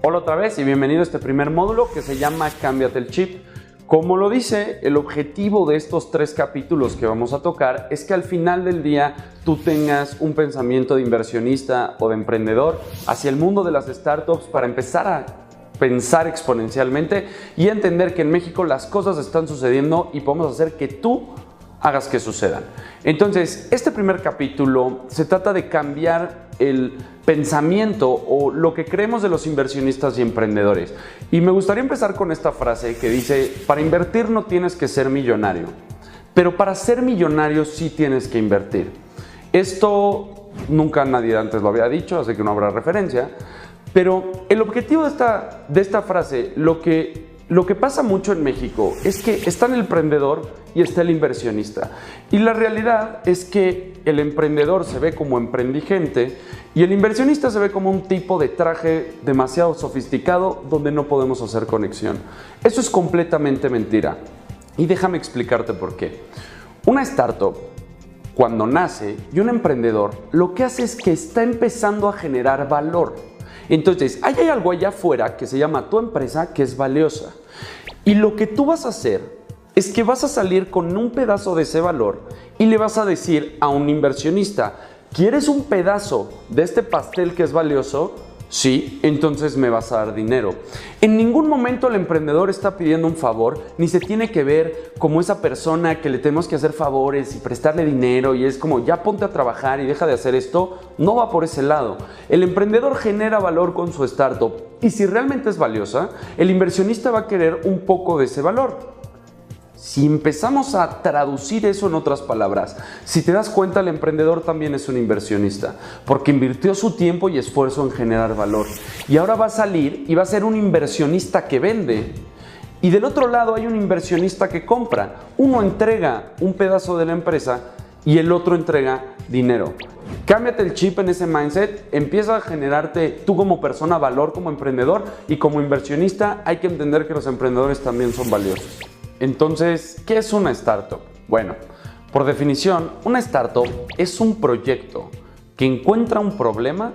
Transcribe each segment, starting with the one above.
Hola otra vez y bienvenido a este primer módulo que se llama Cámbiate el chip. Como lo dice, el objetivo de estos 3 capítulos que vamos a tocar es que al final del día tú tengas un pensamiento de inversionista o de emprendedor hacia el mundo de las startups para empezar a pensar exponencialmente y entender que en México las cosas están sucediendo y podemos hacer que tú hagas que sucedan. Entonces, este primer capítulo se trata de cambiar el pensamiento o lo que creemos de los inversionistas y emprendedores. Y me gustaría empezar con esta frase que dice, para invertir no tienes que ser millonario, pero para ser millonario sí tienes que invertir. Esto nunca nadie antes lo había dicho, así que no habrá referencia, pero el objetivo de esta frase, lo que pasa mucho en México es que está el emprendedor y está el inversionista. Y la realidad es que el emprendedor se ve como emprendigente y el inversionista se ve como un tipo de traje demasiado sofisticado donde no podemos hacer conexión. Eso es completamente mentira. Y déjame explicarte por qué. Una startup, cuando nace, y un emprendedor, lo que hace es que está empezando a generar valor. Entonces, hay algo allá afuera que se llama tu empresa que es valiosa. Y lo que tú vas a hacer es que vas a salir con un pedazo de ese valor y le vas a decir a un inversionista, ¿quieres un pedazo de este pastel que es valioso? Sí, entonces me vas a dar dinero. En ningún momento el emprendedor está pidiendo un favor, ni se tiene que ver como esa persona que le tenemos que hacer favores y prestarle dinero y es como ya ponte a trabajar y deja de hacer esto. No va por ese lado. El emprendedor genera valor con su startup y si realmente es valiosa, el inversionista va a querer un poco de ese valor. Si empezamos a traducir eso en otras palabras, si te das cuenta, el emprendedor también es un inversionista, porque invirtió su tiempo y esfuerzo en generar valor. Y ahora va a salir y va a ser un inversionista que vende. Y del otro lado hay un inversionista que compra. Uno entrega un pedazo de la empresa y el otro entrega dinero. Cámbiate el chip en ese mindset, empieza a generarte tú como persona valor como emprendedor y como inversionista hay que entender que los emprendedores también son valiosos. Entonces, ¿qué es una startup? Bueno, por definición, una startup es un proyecto que encuentra un problema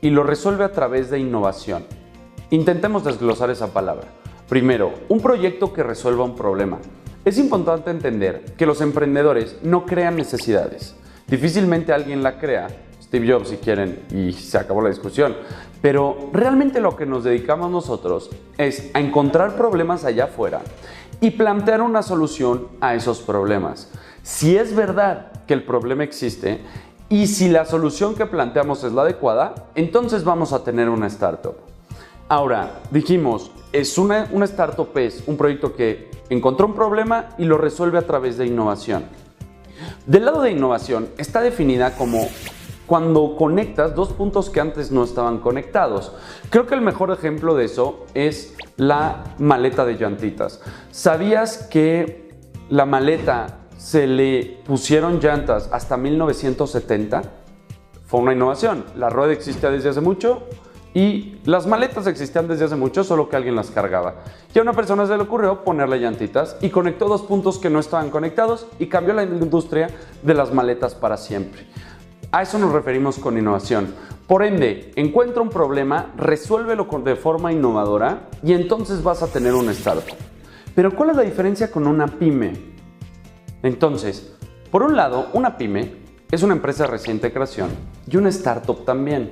y lo resuelve a través de innovación. Intentemos desglosar esa palabra. Primero, un proyecto que resuelva un problema. Es importante entender que los emprendedores no crean necesidades. Difícilmente alguien la crea, Steve Jobs si quieren, y se acabó la discusión. Pero realmente lo que nos dedicamos nosotros es a encontrar problemas allá afuera y plantear una solución a esos problemas. Si es verdad que el problema existe y si la solución que planteamos es la adecuada, entonces vamos a tener una startup. Ahora, dijimos, una startup es un proyecto que encontró un problema y lo resuelve a través de innovación. Del lado de innovación está definida como cuando conectas dos puntos que antes no estaban conectados. Creo que el mejor ejemplo de eso es la maleta de llantitas. ¿Sabías que la maleta se le pusieron llantas hasta 1970? Fue una innovación. La rueda existía desde hace mucho y las maletas existían desde hace mucho, solo que alguien las cargaba. Y a una persona se le ocurrió ponerle llantitas y conectó dos puntos que no estaban conectados y cambió la industria de las maletas para siempre. A eso nos referimos con innovación. Por ende, encuentra un problema, resuélvelo de forma innovadora y entonces vas a tener una startup. Pero ¿cuál es la diferencia con una pyme? Entonces, por un lado, una pyme es una empresa de reciente creación y una startup también.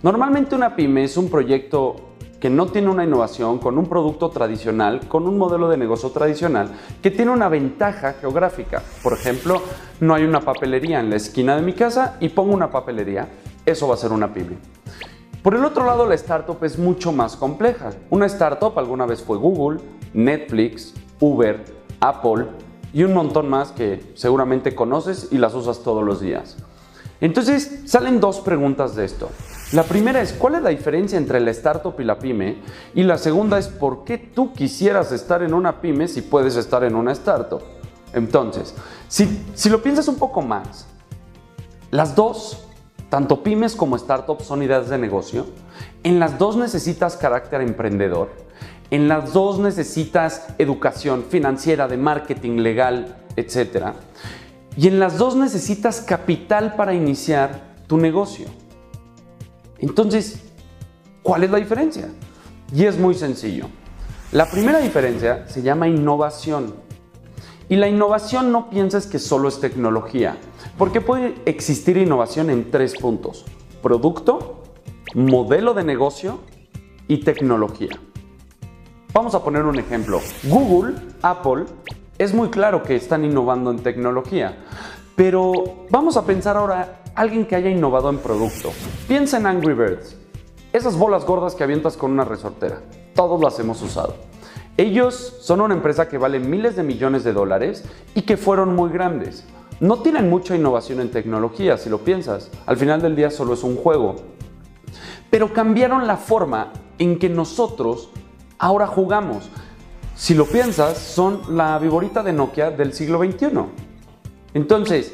Normalmente una pyme es un proyecto que no tiene una innovación, con un producto tradicional, con un modelo de negocio tradicional, que tiene una ventaja geográfica. Por ejemplo, no hay una papelería en la esquina de mi casa y pongo una papelería. Eso va a ser una pyme. Por el otro lado, la startup es mucho más compleja. Una startup alguna vez fue Google, Netflix, Uber, Apple y un montón más que seguramente conoces y las usas todos los días. Entonces, salen dos preguntas de esto. La primera es, ¿cuál es la diferencia entre la startup y la pyme? Y la segunda es, ¿por qué tú quisieras estar en una pyme si puedes estar en una startup? Entonces, si lo piensas un poco más, las dos, tanto pymes como startups, son ideas de negocio. En las dos necesitas carácter emprendedor. En las dos necesitas educación financiera, de marketing, legal, etc. Y en las dos necesitas capital para iniciar tu negocio. Entonces, ¿cuál es la diferencia? Y es muy sencillo. La primera diferencia se llama innovación. Y la innovación no pienses que solo es tecnología, porque puede existir innovación en 3 puntos: producto, modelo de negocio y tecnología. Vamos a poner un ejemplo. Google, Apple, es muy claro que están innovando en tecnología, pero vamos a pensar ahora alguien que haya innovado en producto. Piensa en Angry Birds, esas bolas gordas que avientas con una resortera. Todos las hemos usado. Ellos son una empresa que vale miles de millones de dólares y que fueron muy grandes. No tienen mucha innovación en tecnología, si lo piensas. Al final del día solo es un juego. Pero cambiaron la forma en que nosotros ahora jugamos. Si lo piensas, son la viborita de Nokia del siglo XXI. Entonces,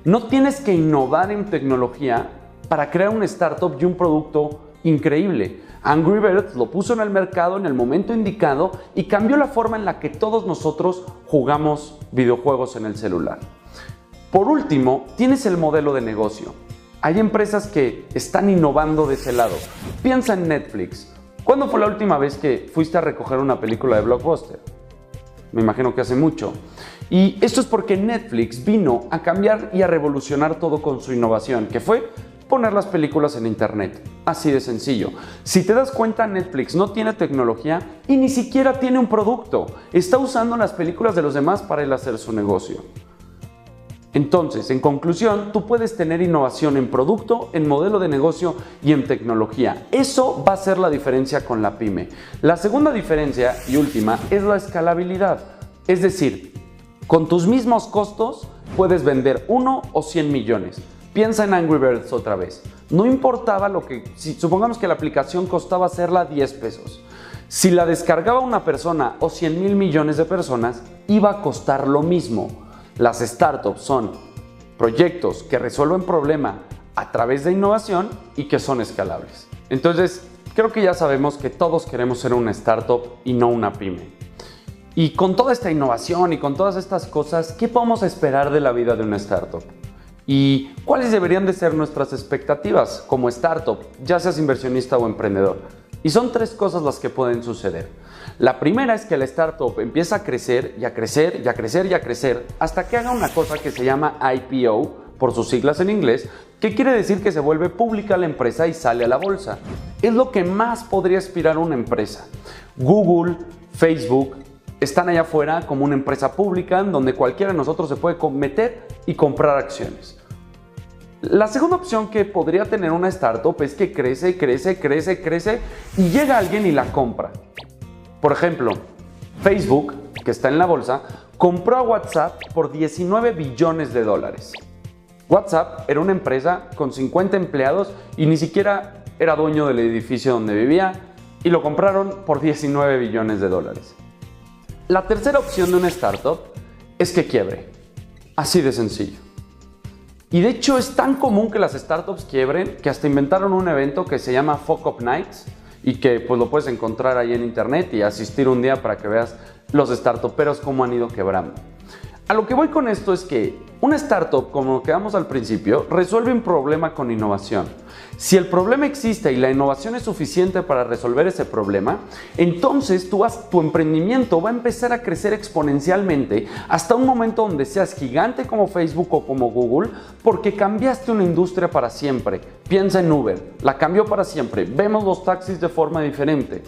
no tienes que innovar en tecnología para crear una startup y un producto increíble. Angry Birds lo puso en el mercado en el momento indicado y cambió la forma en la que todos nosotros jugamos videojuegos en el celular. Por último, tienes el modelo de negocio. Hay empresas que están innovando de ese lado. Piensa en Netflix. ¿Cuándo fue la última vez que fuiste a recoger una película de Blockbuster? Me imagino que hace mucho. Y esto es porque Netflix vino a cambiar y a revolucionar todo con su innovación, que fue poner las películas en internet. Así de sencillo. Si te das cuenta, Netflix no tiene tecnología y ni siquiera tiene un producto. Está usando las películas de los demás para él hacer su negocio. Entonces, en conclusión, tú puedes tener innovación en producto, en modelo de negocio y en tecnología. Eso va a ser la diferencia con la pyme. La segunda diferencia y última es la escalabilidad. Es decir, con tus mismos costos puedes vender 1 o 100 millones. Piensa en Angry Birds otra vez. No importaba si supongamos que la aplicación costaba hacerla 10 pesos. Si la descargaba una persona o 100,000 millones de personas, iba a costar lo mismo. Las startups son proyectos que resuelven problemas a través de innovación y que son escalables. Entonces, creo que ya sabemos que todos queremos ser una startup y no una pyme. Y con toda esta innovación y con todas estas cosas, ¿qué podemos esperar de la vida de una startup? ¿Y cuáles deberían de ser nuestras expectativas como startup, ya seas inversionista o emprendedor? Y son 3 cosas las que pueden suceder. La primera es que la startup empieza a crecer y a crecer y a crecer y a crecer hasta que haga una cosa que se llama IPO, por sus siglas en inglés, que quiere decir que se vuelve pública la empresa y sale a la bolsa. Es lo que más podría aspirar una empresa. Google, Facebook, están allá afuera como una empresa pública en donde cualquiera de nosotros se puede meter y comprar acciones. La segunda opción que podría tener una startup es que crece, crece, crece, crece y llega alguien y la compra. Por ejemplo, Facebook, que está en la bolsa, compró a WhatsApp por 19 billones de dólares. WhatsApp era una empresa con 50 empleados y ni siquiera era dueño del edificio donde vivía y lo compraron por 19 billones de dólares. La tercera opción de una startup es que quiebre. Así de sencillo. Y de hecho es tan común que las startups quiebren que hasta inventaron un evento que se llama Fuck Up Nights y que pues lo puedes encontrar ahí en internet y asistir un día para que veas los startuperos cómo han ido quebrando. A lo que voy con esto es que una startup, como lo que damos al principio, resuelve un problema con innovación. Si el problema existe y la innovación es suficiente para resolver ese problema, entonces tu emprendimiento va a empezar a crecer exponencialmente hasta un momento donde seas gigante como Facebook o como Google, porque cambiaste una industria para siempre. Piensa en Uber, la cambió para siempre. Vemos los taxis de forma diferente.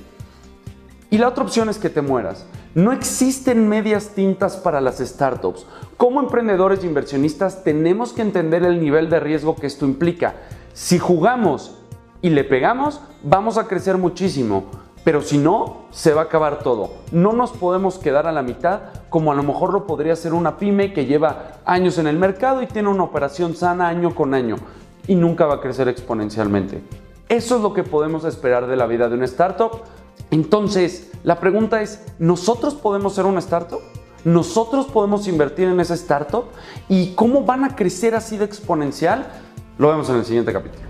Y la otra opción es que te mueras. No existen medias tintas para las startups. Como emprendedores e inversionistas tenemos que entender el nivel de riesgo que esto implica. Si jugamos y le pegamos, vamos a crecer muchísimo. Pero si no, se va a acabar todo. No nos podemos quedar a la mitad como a lo mejor lo podría hacer una pyme que lleva años en el mercado y tiene una operación sana año con año y nunca va a crecer exponencialmente. Eso es lo que podemos esperar de la vida de una startup. Entonces, la pregunta es, ¿nosotros podemos ser una startup? ¿Nosotros podemos invertir en esa startup? ¿Y cómo van a crecer así de exponencial? Lo vemos en el siguiente capítulo.